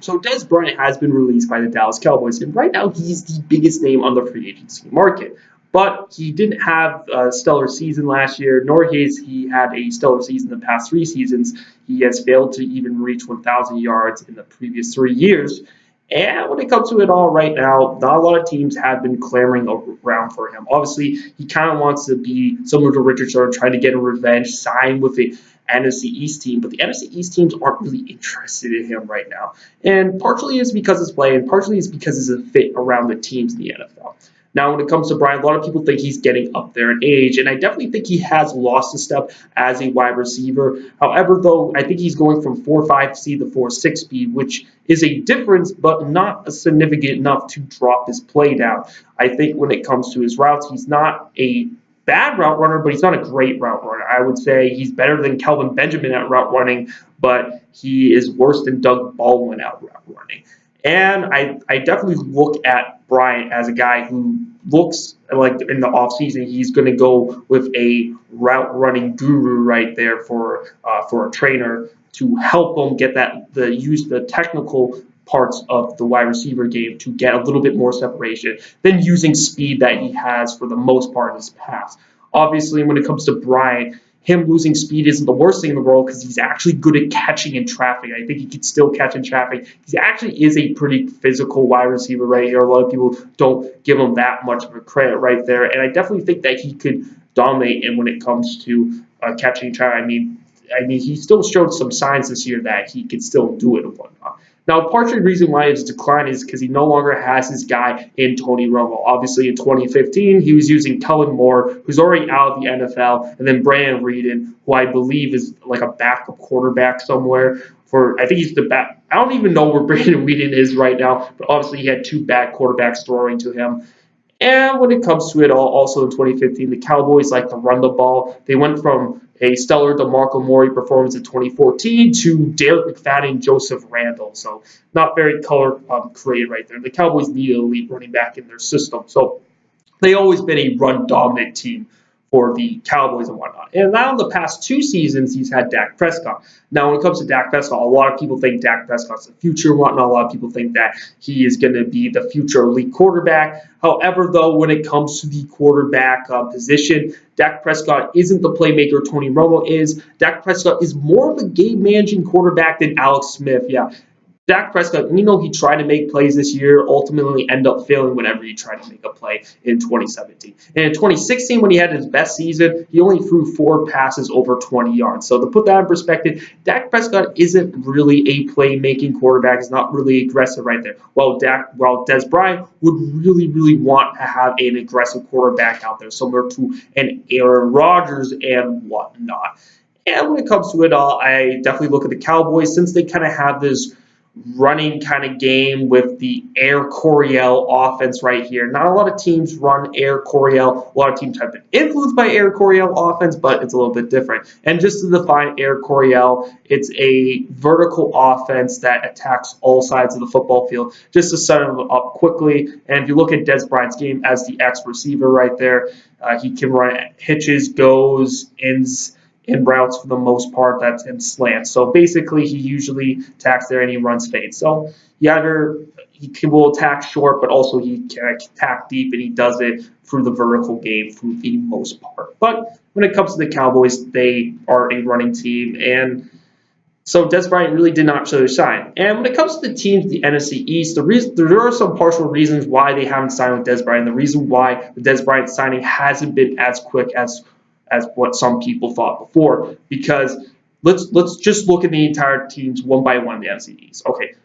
So Dez Bryant has been released by the Dallas Cowboys, and right now he's the biggest name on the free agency market. But he didn't have a stellar season last year, nor has he had a stellar season the past 3 seasons. He has failed to even reach 1,000 yards in the previous 3 years. And when it comes to it all right now, not a lot of teams have been clamoring around for him. Obviously, he kind of wants to be similar to Richardson, trying to get a revenge, sign with the NFC East team, but the NFC East teams aren't really interested in him right now. And partially it's because it's play, and partially it's because it's a fit around the teams in the NFL. Now, when it comes to Bryant, a lot of people think he's getting up there in age, and I definitely think he has lost a step as a wide receiver. However, though, I think he's going from 4.5 speed to 4.6 speed, which is a difference, but not significant enough to drop his play down. I think when it comes to his routes, he's not a bad route runner, but he's not a great route runner. I would say he's better than Kelvin Benjamin at route running, but he is worse than Doug Baldwin at route running. And I definitely look at Bryant as a guy who looks like in the offseason he's going to go with a route running guru right there for a trainer to help him get use the technical parts of the wide receiver game to get a little bit more separation than using speed that he has for the most part in his past. Obviously, when it comes to Bryant, him losing speed isn't the worst thing in the world because he's actually good at catching in traffic. I think he can still catch in traffic. He actually is a pretty physical wide receiver right here. A lot of people don't give him that much of a credit right there. And I definitely think that he could dominate when it comes to catching in traffic. I mean, he still showed some signs this year that he could still do it and whatnot. Now, partially the reason why his decline is because he no longer has his guy in Tony Romo. Obviously, in 2015, he was using Kellen Moore, who's already out of the NFL, and then Brandon Reeden, who I believe is like a backup quarterback somewhere. I think he's the back. I don't even know where Brandon Reeden is right now, but obviously he had 2 bad quarterbacks throwing to him. And when it comes to it all, also in 2015, the Cowboys like to run the ball. They went from a stellar DeMarco Murray performance in 2014 to Derek McFadden and Joseph Randle. So not very color created right there. The Cowboys need an elite running back in their system. So they've always been a run-dominant team for the Cowboys and whatnot. And now in the past 2 seasons, he's had Dak Prescott. Now, when it comes to Dak Prescott, a lot of people think Dak Prescott's the future and whatnot. A lot of people think that he is going to be the future elite quarterback. However, though, when it comes to the quarterback position, Dak Prescott isn't the playmaker Tony Romo is. Dak Prescott is more of a game-managing quarterback than Alex Smith. Yeah, Dak Prescott, he tried to make plays this year, ultimately end up failing whenever he tried to make a play in 2017. And in 2016, when he had his best season, he only threw 4 passes over 20 yards. So to put that in perspective, Dak Prescott isn't really a playmaking quarterback. He's not really aggressive right there. While Dez Bryant would really, really want to have an aggressive quarterback out there, similar to an Aaron Rodgers and whatnot. And when it comes to it all, I definitely look at the Cowboys since they kind of have this running kind of game with the Air Coryell offense right here. Not a lot of teams run Air Coryell. A lot of teams have been influenced by Air Coryell offense, but it's a little bit different. And just to define Air Coryell, it's a vertical offense that attacks all sides of the football field just to set them up quickly. And if you look at Dez Bryant's game as the X receiver right there, he can run hitches, goes, ins, in routes for the most part that's in slants. So basically, he usually attacks there and he runs fades. So he will attack short, but also he can attack deep, and he does it through the vertical game for the most part. But when it comes to the Cowboys, they are a running team, and so Dez Bryant really did not show their sign. And when it comes to the teams, the NFC East, there are some partial reasons why they haven't signed with Dez Bryant. The reason why the Dez Bryant signing hasn't been as quick as what some people thought before, because let's just look at the entire teams one by one in the NFC East. Okay,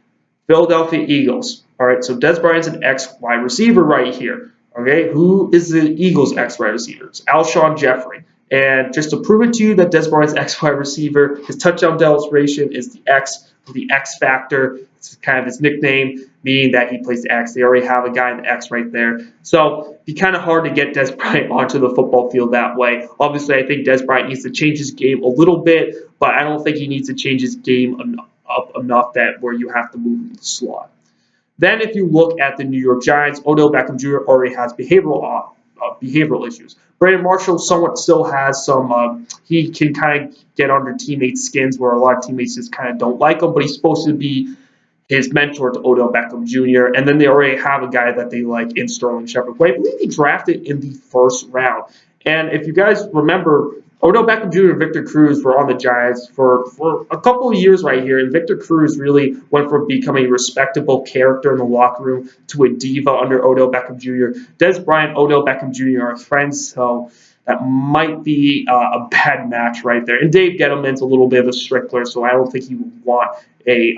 Philadelphia Eagles. All right, so Dez Bryant's an X wide receiver right here. Okay, who is the Eagles' X wide receiver? It's Alshon Jeffrey. And just to prove it to you that Dez Bryant's X wide receiver, his touchdown desperation is the X factor. It's kind of his nickname, meaning that he plays the X. They already have a guy in the X right there. So it'd be kind of hard to get Dez Bryant onto the football field that way. Obviously, I think Dez Bryant needs to change his game a little bit, but I don't think he needs to change his game up enough that where you have to move him to the slot. Then if you look at the New York Giants, Odell Beckham Jr. already has behavioral issues. Brandon Marshall somewhat still has some, he can kind of get under teammates' skins where a lot of teammates just kind of don't like him, but he's supposed to be his mentor to Odell Beckham Jr., and then they already have a guy that they like in Sterling Shepard, who I believe they drafted in the first round. And if you guys remember, Odell Beckham Jr. and Victor Cruz were on the Giants for a couple of years right here, and Victor Cruz really went from becoming a respectable character in the locker room to a diva under Odell Beckham Jr. Dez Bryant, Odell Beckham Jr. are friends, so that might be a bad match right there. And Dave Gettleman's a little bit of a strickler, so I don't think he would want a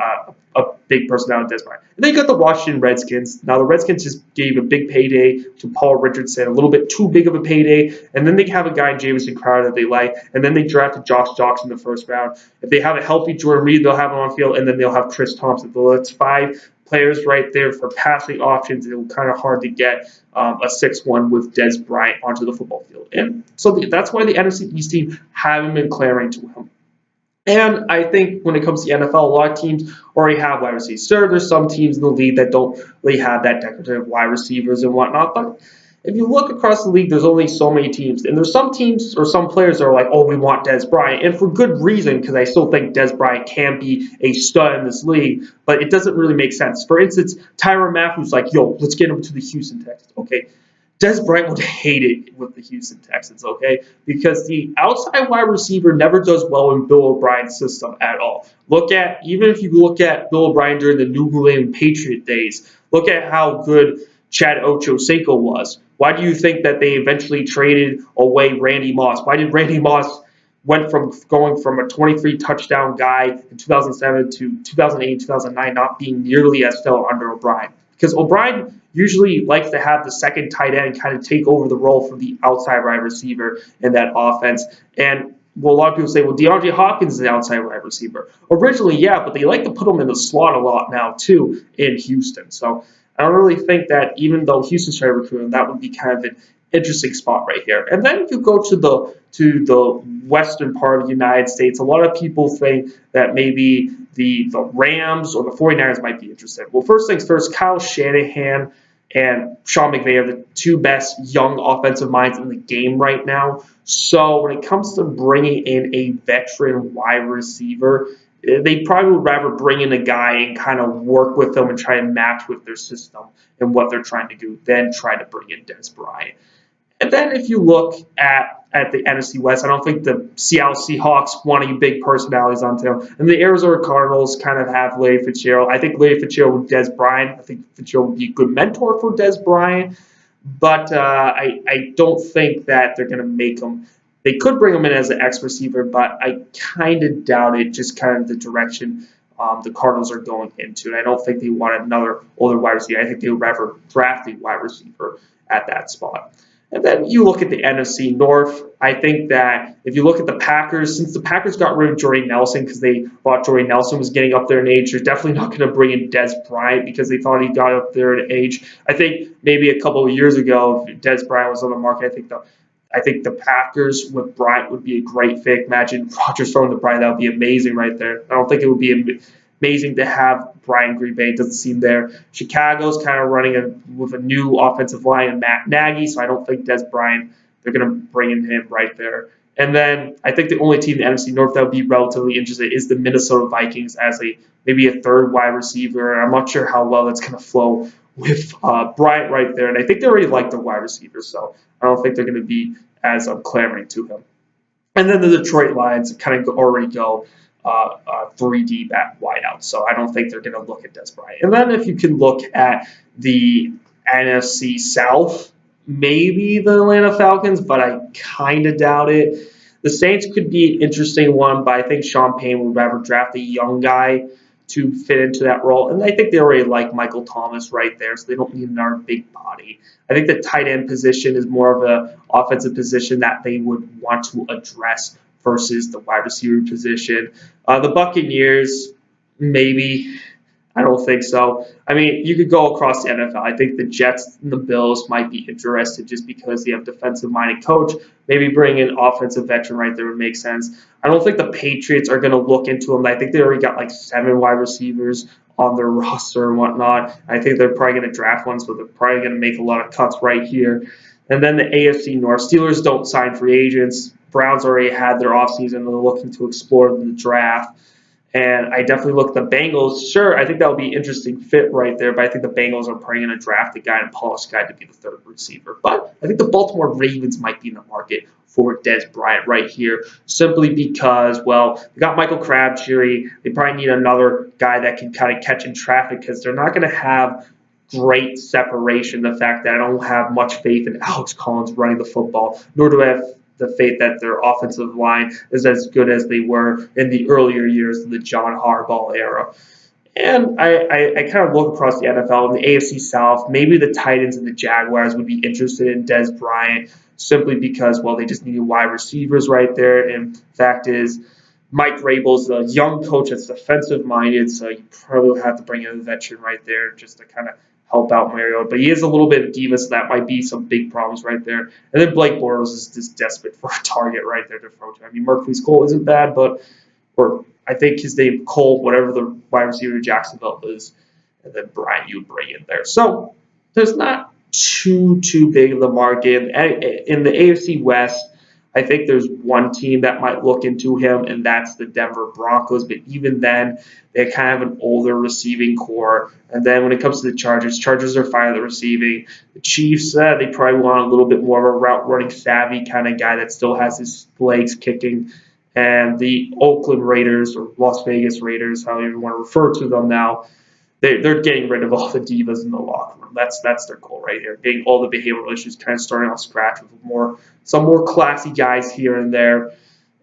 big personality Dez Bryant. And then you got the Washington Redskins. Now the Redskins just gave a big payday to Paul Richardson, a little bit too big of a payday. And then they have a guy in Jamison Crowder that they like. And then they drafted Josh Jacques in the first round. If they have a healthy Jordan Reed, they'll have him on field, and then they'll have Chris Thompson. So that's 5 players right there for passing options. It was kind of hard to get a 6-1 with Dez Bryant onto the football field. And so that's why the NFC East team haven't been clamoring to him. And I think when it comes to the NFL, a lot of teams already have wide receivers. Sure, there's some teams in the league that don't really have that decorative wide receivers and whatnot, but if you look across the league, there's only so many teams. And there's some teams or some players that are like, oh, we want Dez Bryant. And for good reason, because I still think Dez Bryant can be a stud in this league, but it doesn't really make sense. For instance, Tyrann Mathieu's like, yo, let's get him to the Houston Texans. Okay, Dez Bryant would hate it with the Houston Texans, okay? Because the outside wide receiver never does well in Bill O'Brien's system at all. Even if you look at Bill O'Brien during the New England Patriot days, look at how good Chad Ochocinco was. Why do you think that they eventually traded away Randy Moss? Why did Randy Moss went from going from a 23 touchdown guy in 2007 to 2008, 2009 not being nearly as stellar under O'Brien? Because O'Brien usually likes to have the second tight end kind of take over the role for the outside wide receiver in that offense. And a lot of people say, well, DeAndre Hopkins is the outside wide receiver. Originally, yeah, but they like to put him in the slot a lot now, too, in Houston. So I don't really think that even though Houston's trying to recruit him, that would be kind of an interesting spot right here. And then if you go to the western part of the United States, a lot of people think that maybe the Rams or the 49ers might be interested. Well, first things first, Kyle Shanahan and Sean McVay are the 2 best young offensive minds in the game right now. So when it comes to bringing in a veteran wide receiver, they probably would rather bring in a guy and kind of work with them and try and match with their system and what they're trying to do than try to bring in Dez Bryant. And then if you look at the NFC West, I don't think the Seattle Seahawks want any big personalities on them. And the Arizona Cardinals kind of have Larry Fitzgerald. I think Larry Fitzgerald with Dez Bryant. I think Fitzgerald would be a good mentor for Dez Bryant. But I don't think that they're going to make him. They could bring him in as an X receiver, but I kind of doubt it, just kind of the direction the Cardinals are going into. And I don't think they want another older wide receiver. I think they would rather draft a wide receiver at that spot. And then you look at the NFC North. I think that if you look at the Packers, since the Packers got rid of Jordy Nelson because they thought Jordy Nelson was getting up there in age, they're definitely not going to bring in Dez Bryant because they thought he got up there in age. I think maybe a couple of years ago, if Dez Bryant was on the market, I think the Packers with Bryant would be a great fit. Imagine Rodgers throwing to Bryant. That would be amazing right there. I don't think it would be amazing to have Brian Green Bay. It doesn't seem there. Chicago's kind of running with a new offensive line and Matt Nagy, so I don't think Dez Bryant, they're going to bring in him right there. And then I think the only team in the NFC North that would be relatively interested is the Minnesota Vikings as maybe a third wide receiver. I'm not sure how well that's going to flow with Bryant right there. And I think they already like the wide receivers, so I don't think they're going to be as clamoring to him. And then the Detroit Lions kind of already go 3 deep at wideout. So I don't think they're going to look at Dez Bryant. And then if you can look at the NFC South, maybe the Atlanta Falcons, but I kind of doubt it. The Saints could be an interesting one, but I think Sean Payne would rather draft a young guy to fit into that role. And I think they already like Michael Thomas right there, so they don't need another big body. I think the tight end position is more of an offensive position that they would want to address versus the wide receiver position. The Buccaneers, maybe. I don't think so. I mean, you could go across the NFL. I think the Jets and the Bills might be interested just because they have defensive-minded coach. Maybe bring in offensive veteran right there would make sense. I don't think the Patriots are going to look into them. I think they already got like 7 wide receivers on their roster and whatnot. I think they're probably going to draft one, so they're probably going to make a lot of cuts right here. And then the AFC North. Steelers don't sign free agents. Browns already had their offseason and they're looking to explore the draft. And I definitely look at the Bengals. Sure, I think that would be an interesting fit right there, but I think the Bengals are probably going to draft a guy and polish guy to be the third receiver. But I think the Baltimore Ravens might be in the market for Dez Bryant right here, simply because, well, they got Michael Crabtree. They probably need another guy that can kind of catch in traffic because they're not going to have great separation. The fact that I don't have much faith in Alex Collins running the football, nor do I have the faith that their offensive line is as good as they were in the earlier years of the John Harbaugh era. And I kind of look across the NFL in the AFC South. Maybe the Titans and the Jaguars would be interested in Dez Bryant simply because, well, they just need wide receivers right there. And fact is, Mike Vrabel's a young coach that's defensive minded, so you probably have to bring in a veteran right there just to kind of help out Mariota. But he is a little bit of diva, so that might be some big problems right there. And then Blake Bortles is just desperate for a target right there to throw to. I mean, Marquise Cole isn't bad, but or I think his name Cole, whatever the wide receiver Jacksonville is, and then Bryant you would bring in there. So there's not too big of the market in the AFC West. I think there's one team that might look into him, and that's the Denver Broncos. But even then, they kind of have an older receiving core. And then when it comes to the Chargers are fine at the receiving. The Chiefs, they probably want a little bit more of a route running savvy kind of guy that still has his legs kicking. And the Oakland Raiders, or Las Vegas Raiders, however you want to refer to them now, they're getting rid of all the divas in the locker room. That's their goal right here. Getting all the behavioral issues, kind of starting off scratch with some more classy guys here and there.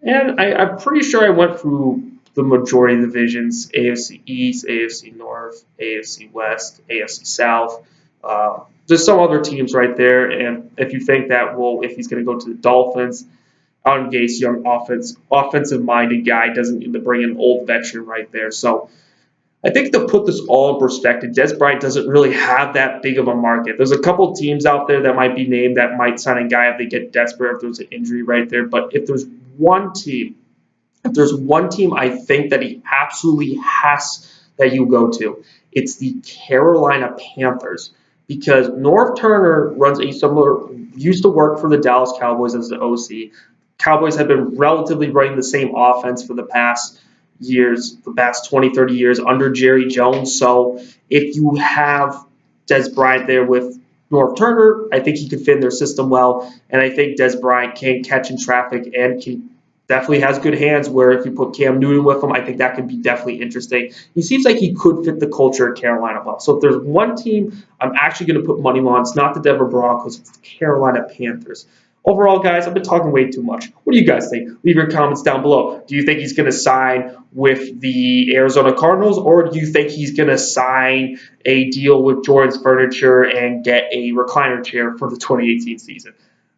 And I'm pretty sure I went through the majority of the divisions: AFC East, AFC North, AFC West, AFC South. There's some other teams right there. And if you think that, well, if he's going to go to the Dolphins, Adam Gase, young offensive-minded guy, doesn't need to bring in an old veteran right there. So I think to put this all in perspective, Dez Bryant doesn't really have that big of a market. There's a couple teams out there that might be named that might sign a guy if they get desperate, if there's an injury right there. But if there's one team I think that he absolutely has that you go to, it's the Carolina Panthers. Because Norv Turner used to work for the Dallas Cowboys as the OC. Cowboys have been relatively running the same offense for the past 20, 30 years under Jerry Jones. So if you have Dez Bryant there with Norv Turner, I think he could fit in their system well. And I think Dez Bryant can catch in traffic and definitely has good hands where if you put Cam Newton with him, I think that could be definitely interesting. He seems like he could fit the culture of Carolina well. So if there's one team I'm actually going to put money on, it's not the Denver Broncos, it's the Carolina Panthers. Overall, guys, I've been talking way too much. What do you guys think? Leave your comments down below. Do you think he's going to sign with the Arizona Cardinals, or do you think he's going to sign a deal with Jordan's Furniture and get a recliner chair for the 2018 season?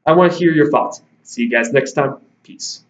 I want to hear your thoughts. See you guys next time. Peace.